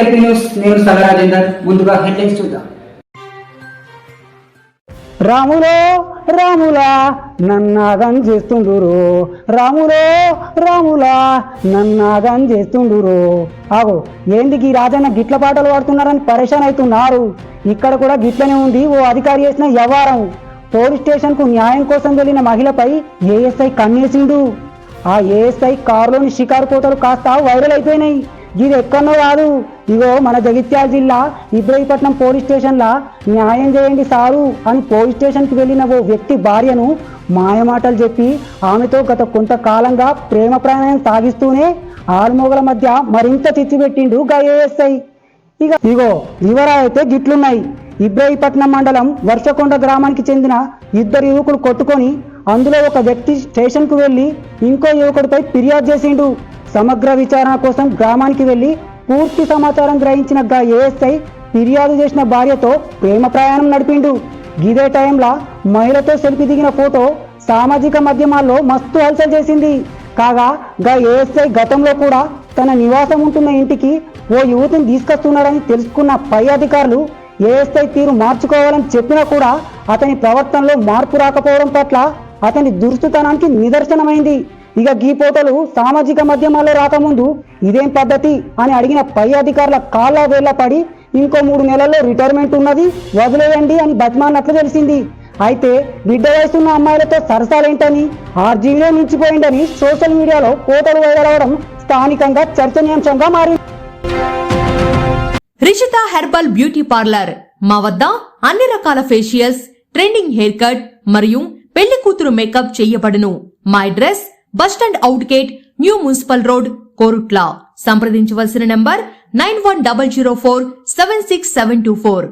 LP news. నేను సగ రాజేందర్. ముందుగా హెడ్లైన్స్ చూద్దాం. రాములో రాములా నన్నాగం చేస్తుండురు, రాములో రాములా నన్నాగం చేస్తుండురు. ఆగో ఏందికి రాజన్న గిట్ల పాటలు పాడుతున్నారని పరేషాన్ అవుతున్నారు. ఇక్కడ కూడా గిట్లనే ఉంది ఓ అధికారి చేసిన వ్యవహారం. పోలీస్ స్టేషన్ కు న్యాయం కోసం వెళ్లిన మహిళపై ఏఎస్ఐ కన్నేసిండు. ఆ ఏఎస్ఐ కారులోని షికారు కోతలు కాస్త వైరల్ అయిపోయినాయి. ఇది ఎక్కడో కాదు, ఇగో మన జగిత్యాల జిల్లా ఇబ్రహీపట్నం పోలీస్ స్టేషన్లా న్యాయం చేయండి సారు అని పోలీస్ స్టేషన్కి వెళ్ళిన ఓ వ్యక్తి భార్యను మాయమాటలు చెప్పి ఆమెతో గత కొంతకాలంగా ప్రేమ ప్రయాణం సాగిస్తూనే ఆల్మోగల మధ్య మరింత చిచ్చిపెట్టిండు గా ఏఎస్ఐ. ఇగో వివరాలైతే గిట్లున్నాయి. ఇబ్రహీపట్నం మండలం వర్షకొండ గ్రామానికి చెందిన ఇద్దరు యువకులు కొట్టుకొని అందులో ఒక వ్యక్తి స్టేషన్కు వెళ్లి ఇంకో యువకుడిపై ఫిర్యాదు చేసిండు. సమగ్ర విచారణ కోసం గ్రామానికి వెళ్లి పూర్తి సమాచారం గ్రహించిన గా ఏఎస్ఐ ఫిర్యాదు చేసిన భార్యతో ప్రేమ ప్రయాణం నడిపిండు. గిదే టైంలో మహిళతో సెల్ఫీ దిగిన ఫోటో సామాజిక మాధ్యమాల్లో మస్తు హల్చల్ చేసింది. కాగా గా ఏఎస్ఐ గతంలో కూడా తన నివాసం ఉంటున్న ఇంటికి ఓ యువతిని తీసుకొస్తున్నాడని తెలుసుకున్న పై అధికారులు ఏఎస్ఐ తీరు మార్చుకోవాలని చెప్పినా కూడా అతని ప్రవర్తనలో మార్పు రాకపోవడం పట్ల అతని దురుసుతనానికి నిదర్శనమైంది. ఇక ఈ ఫోటోలు సామాజిక మాధ్యమాల్లో రాకముందు ఇదేం పద్ధతి అని అడిగిన పై అధికారుల కాళ్ళ వేళ్ల పడి ఇంకో 3 నెలల్లో రిటైర్మెంట్ ఉన్నది వదిలేయండి అని బతిమాలినట్లు తెలిసింది. అయితే బిడ్డ వయసున్న అమ్మాయిలతో సరసాలేంటని ఆర్జీవీలో మించిపోయిందని సోషల్ మీడియాలో ఫోటోలు వైరల్ అవడం స్థానికంగా చర్చనీయాంశంగా మారింది. Rishita herbal beauty parlour. మా వద్ద అన్ని రకాల ఫేషియల్స్, ట్రెండింగ్ హెయిర్ కట్ మరియు పెళ్లి కూతురు మేకప్ చేయబడును. మా address bus stand out gate, new municipal road, Korutla. సంప్రదించవలసిన నంబర్ 9100476724.